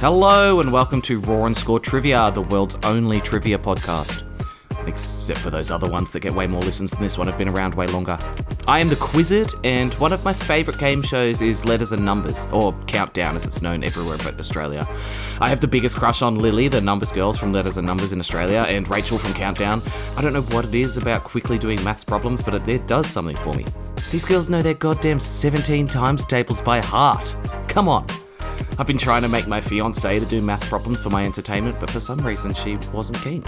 Hello and welcome to Raw and Score Trivia, the world's only trivia podcast. Except for those other ones that get way more listens than this one have been around way longer. I am the Quizzard, and one of my favourite game shows is Letters and Numbers, or Countdown as it's known everywhere but Australia. I have the biggest crush on Lily, the numbers girls from Letters and Numbers in Australia, and Rachel from Countdown. I don't know what it is about quickly doing maths problems, but it does something for me. These girls know their goddamn 17 times tables by heart. Come on. I've been trying to make my fiancée to do maths problems for my entertainment, but for some reason she wasn't keen.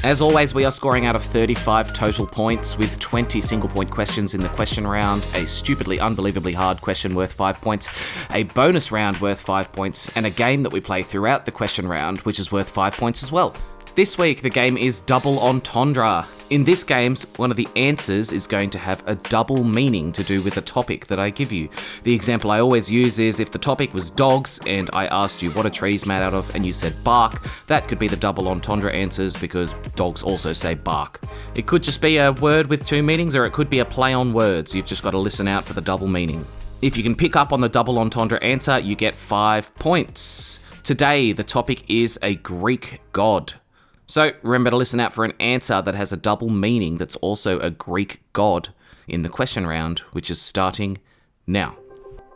As always, we are scoring out of 35 total points with 20 single-point questions in the question round, a stupidly, unbelievably hard question worth 5 points, a bonus round worth 5 points, and a game that we play throughout the question round, which is worth 5 points as well. This week, the game is Double Entendre. In this game, one of the answers is going to have a double meaning to do with the topic that I give you. The example I always use is if the topic was dogs and I asked you what a tree's made out of and you said bark, that could be the double entendre answers because dogs also say bark. It could just be a word with two meanings, or it could be a play on words. You've just got to listen out for the double meaning. If you can pick up on the double entendre answer, you get 5 points. Today, the topic is a Greek god. So remember to listen out for an answer that has a double meaning that's also a Greek god in the question round, which is starting now.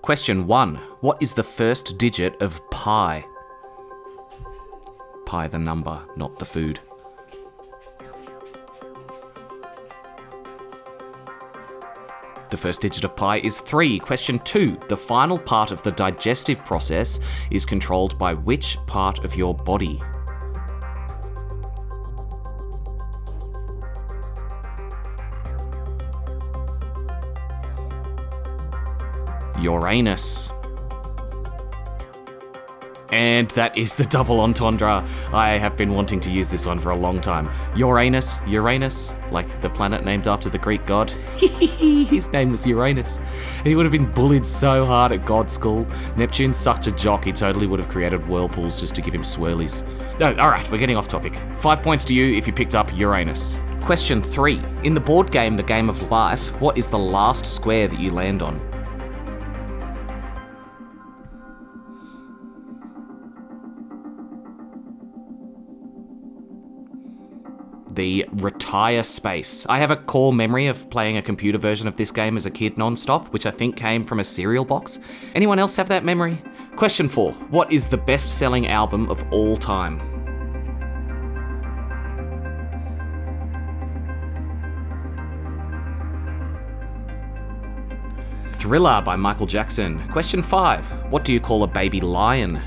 Question 1. What is the first digit of pi? Pi the number, not the food. The first digit of pi is 3. Question 2. The final part of the digestive process is controlled by which part of your body? Uranus. And that is the double entendre. I have been wanting to use this one for a long time. Uranus, like the planet named after the Greek god. His name was Uranus. He would have been bullied so hard at God school. Neptune's such a jock, he totally would have created whirlpools just to give him swirlies. No, alright, we're getting off topic. 5 points to you if you picked up Uranus. Question 3. In the board game, The Game of Life, what is the last square that you land on? The retire space. I have a core memory of playing a computer version of this game as a kid non-stop, which I think came from a cereal box. Anyone else have that memory? Question 4. What is the best-selling album of all time? Thriller by Michael Jackson. Question 5. What do you call a baby lion?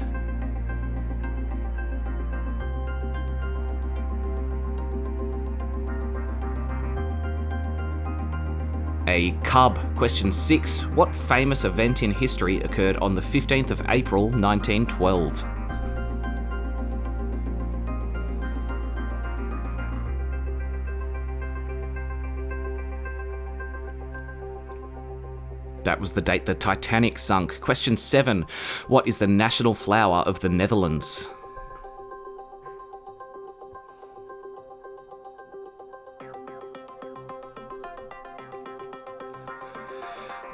A cub. Question 6. What famous event in history occurred on the 15th of April 1912? That was the date the Titanic sunk. Question 7. What is the national flower of the Netherlands?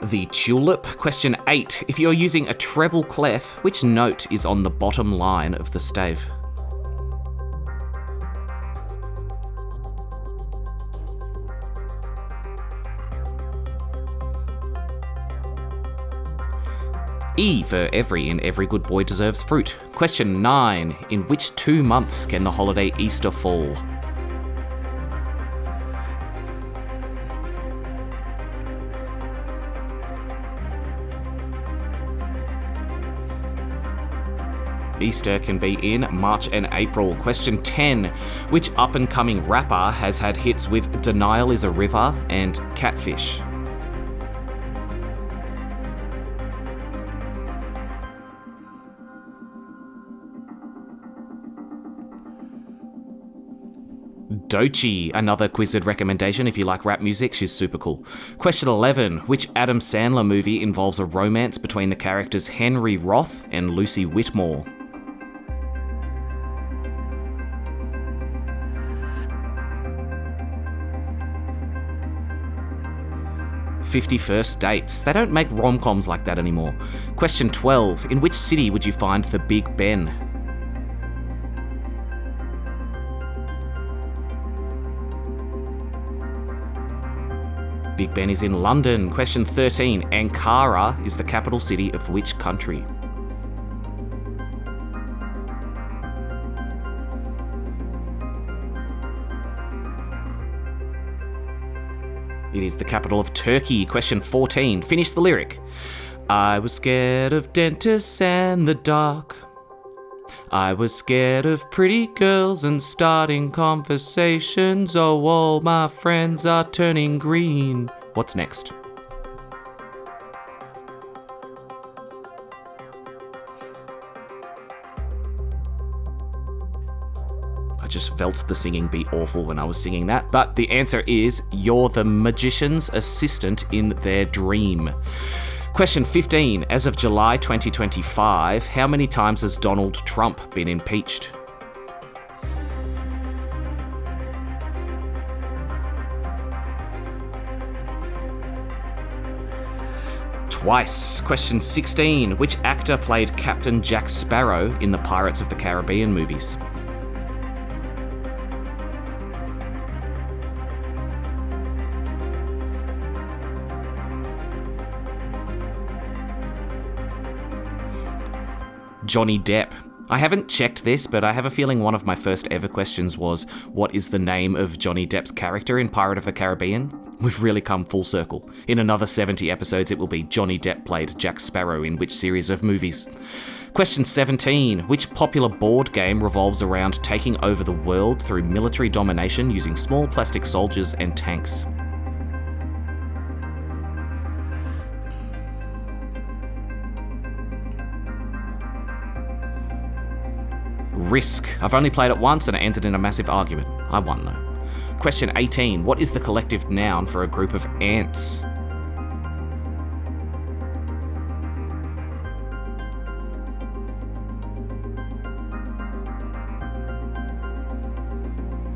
The tulip. Question 8. If you're using a treble clef, which note is on the bottom line of the stave? E for every, and every good boy deserves fruit. Question 9. In which 2 months can the holiday Easter fall? Easter can be in March and April. Question 10. Which up-and-coming rapper has had hits with Denial is a River and Catfish? Doechii, another Quizzard recommendation if you like rap music, she's super cool. Question 11. Which Adam Sandler movie involves a romance between the characters Henry Roth and Lucy Whitmore? 50 First Dates. They don't make rom-coms like that anymore. Question 12. In which city would you find the Big Ben? Big Ben is in London. Question 13. Ankara is the capital city of which country? It is the capital of Turkey. Question 14. Finish the lyric. I was scared of dentists and the dark. I was scared of pretty girls and starting conversations. Oh, all my friends are turning green. What's next? I just felt the singing be awful when I was singing that, but the answer is you're the magician's assistant in their dream. Question 15. As of July 2025, how many times has Donald Trump been impeached? Twice. Question 16. Which actor played Captain Jack Sparrow in the Pirates of the Caribbean movies? Johnny Depp. I haven't checked this, but I have a feeling one of my first ever questions was, what is the name of Johnny Depp's character in Pirate of the Caribbean? We've really come full circle. In another 70 episodes, it will be Johnny Depp played Jack Sparrow in which series of movies? Question 17. Which popular board game revolves around taking over the world through military domination using small plastic soldiers and tanks? Risk. I've only played it once and it ended in a massive argument. I won though. Question 18. What is the collective noun for a group of ants?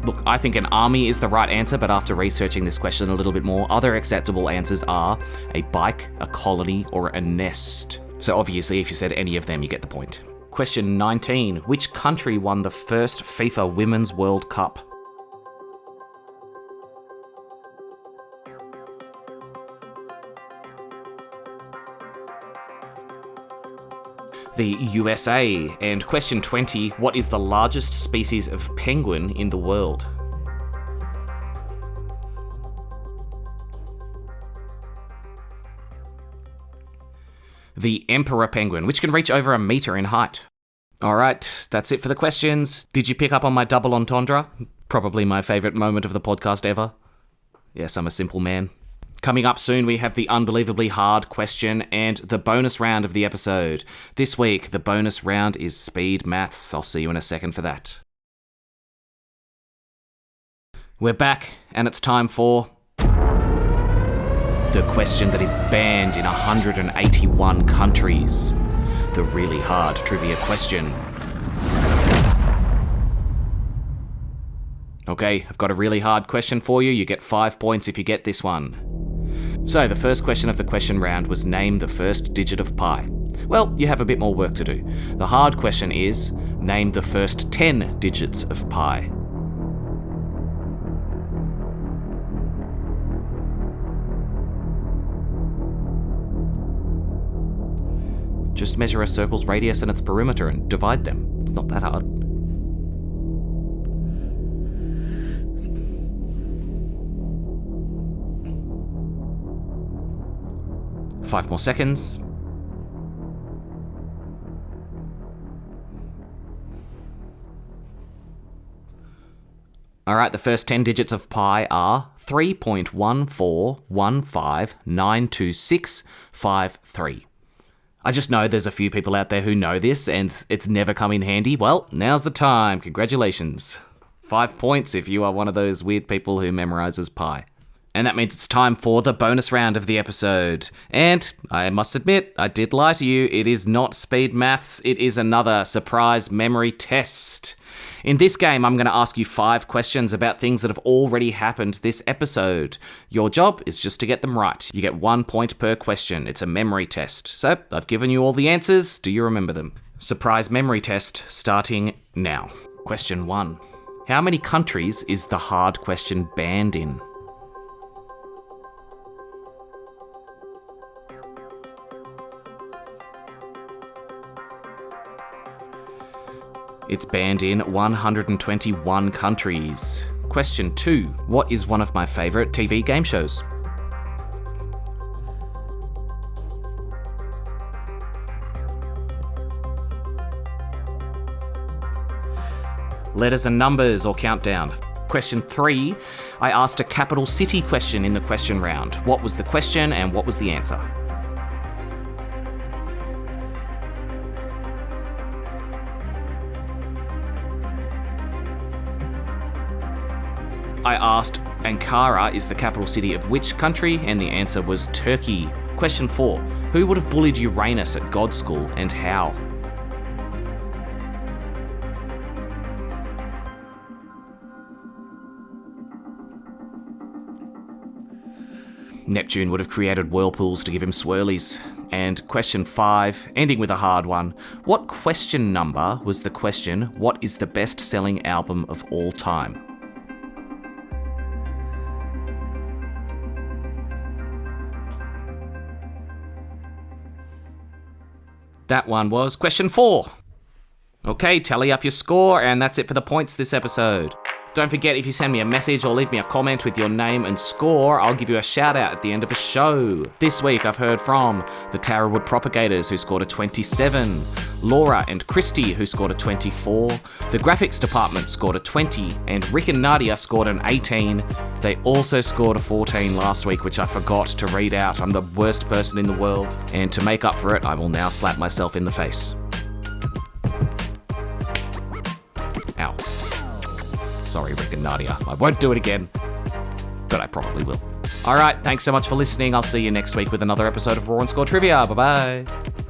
Look, I think an army is the right answer, but after researching this question a little bit more, other acceptable answers are a bike, a colony, or a nest. So obviously, if you said any of them, you get the point. Question 19. Which country won the first FIFA Women's World Cup? The USA. And question 20. What is the largest species of penguin in the world? The emperor penguin, which can reach over 1 meter in height. Alright, that's it for the questions. Did you pick up on my double entendre? Probably my favourite moment of the podcast ever. Yes, I'm a simple man. Coming up soon, we have the unbelievably hard question and the bonus round of the episode. This week, the bonus round is speed maths. I'll see you in a second for that. We're back, and it's time for the question that is banned in 181 countries. The really hard trivia question. Okay, I've got a really hard question for you. You get 5 points if you get this one. So, the first question of the question round was name the first digit of pi. Well, you have a bit more work to do. The hard question is name the first 10 digits of pi. Just measure a circle's radius and its perimeter and divide them. It's not that hard. Five more seconds. Alright, the first 10 digits of pi are 3.141592653. I just know there's a few people out there who know this and it's never come in handy. Well, now's the time. Congratulations. 5 points if you are one of those weird people who memorizes pi. And that means it's time for the bonus round of the episode. And I must admit, I did lie to you. It is not speed maths. It is another surprise memory test. In this game, I'm going to ask you 5 questions about things that have already happened this episode. Your job is just to get them right. You get 1 point per question. It's a memory test. So, I've given you all the answers. Do you remember them? Surprise memory test starting now. Question 1. How many countries is the hard question banned in? It's banned in 121 countries. Question 2. What is one of my favourite TV game shows? Letters and numbers or countdown. Question 3. I asked a capital city question in the question round. What was the question and what was the answer? I asked, Ankara is the capital city of which country? And the answer was Turkey. Question 4. Who would have bullied Uranus at God School and how? Neptune would have created whirlpools to give him swirlies. And question 5, ending with a hard one. What question number was the question, what is the best-selling album of all time? That one was question 4. Okay, tally up your score, and that's it for the points this episode. Don't forget, if you send me a message or leave me a comment with your name and score, I'll give you a shout out at the end of a show. This week I've heard from the Tarrawood Propagators, who scored a 27, Laura and Christy, who scored a 24, the Graphics Department scored a 20, and Rick and Nadia scored an 18. They also scored a 14 last week, which I forgot to read out. I'm the worst person in the world. And to make up for it, I will now slap myself in the face. Ow. Sorry, Rick and Nadia. I won't do it again, but I probably will. All right, thanks so much for listening. I'll see you next week with another episode of Raw and Score Trivia. Bye-bye.